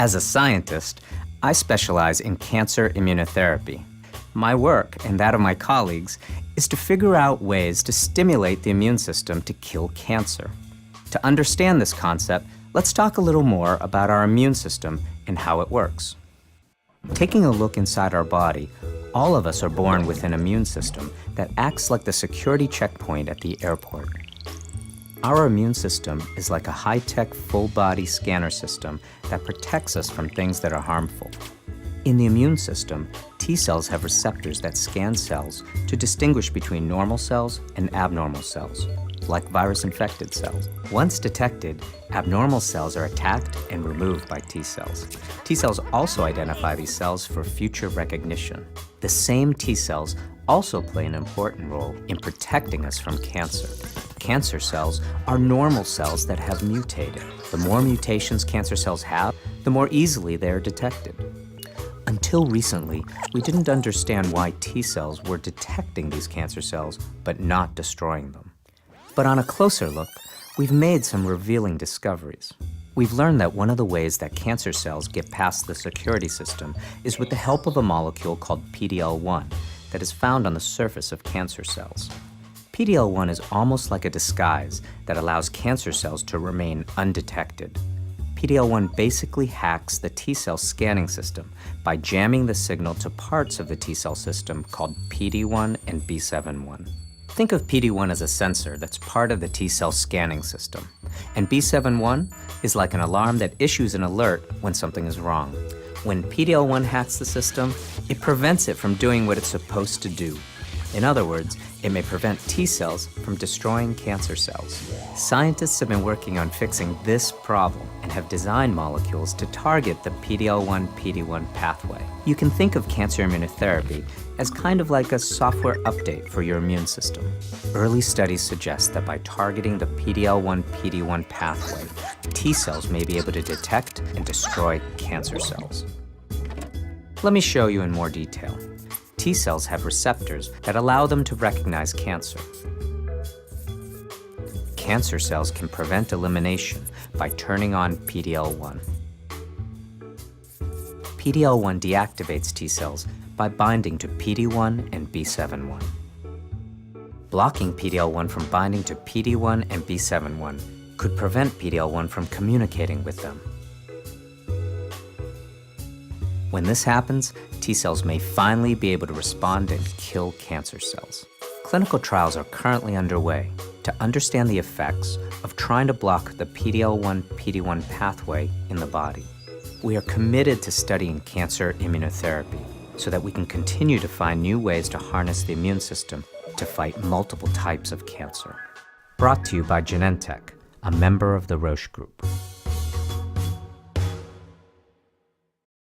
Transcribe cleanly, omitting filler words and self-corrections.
As a scientist, I specialize in cancer-immunotherapy. My work, and that of my colleagues, is to figure out ways to stimulate the immune system to kill cancer. To understand this concept, let's talk a little more about our immune system and how it works. Taking a look inside our body, all of us are born with an immune system that acts like the security checkpoint at the airport. Our immune system is like a high-tech, full-body scanner system that protects us from things that are harmful. In the immune system, T cells have receptors that scan cells to distinguish between normal cells and abnormal cells, like virus-infected cells. Once detected, abnormal cells are attacked and removed by T cells. T cells also identify these cells for future recognition. The same T cells also play an important role in protecting us from cancer. Cancer cells are normal cells that have mutated. The more mutations cancer cells have, the more easily they are detected. Until recently, we didn't understand why T cells were detecting these cancer cells, but not destroying them. But on a closer look, we've made some revealing discoveries. We've learned that one of the ways that cancer cells get past the security system is with the help of a molecule called PD-L1 that is found on the surface of cancer cells. PD-L1 is almost like a disguise that allows cancer cells to remain undetected. PD-L1 basically hacks the T-cell scanning system by jamming the signal to parts of the T-cell system called PD-1 and B7-1. Think of PD-1 as a sensor that's part of the T-cell scanning system, and B7-1 is like an alarm that issues an alert when something is wrong. When PD-L1 hacks the system, it prevents it from doing what it's supposed to do. In other words, it may prevent T cells from destroying cancer cells. Scientists have been working on fixing this problem and have designed molecules to target the PD-L1-PD-1 pathway. You can think of cancer immunotherapy as kind of like a software update for your immune system. Early studies suggest that by targeting the PD-L1-PD-1 pathway, T cells may be able to detect and destroy cancer cells. Let me show you in more detail. T cells have receptors that allow them to recognize cancer. Cancer cells can prevent elimination by turning on PD-L1. PD-L1 deactivates T cells by binding to PD-1 and B7-1. Blocking PD-L1 from binding to PD-1 and B7-1 could prevent PD-L1 from communicating with them. When this happens, T cells may finally be able to respond and kill cancer cells. Clinical trials are currently underway to understand the effects of trying to block the PD-L1-PD-1 pathway in the body. We are committed to studying cancer immunotherapy so that we can continue to find new ways to harness the immune system to fight multiple types of cancer. Brought to you by Genentech, a member of the Roche Group.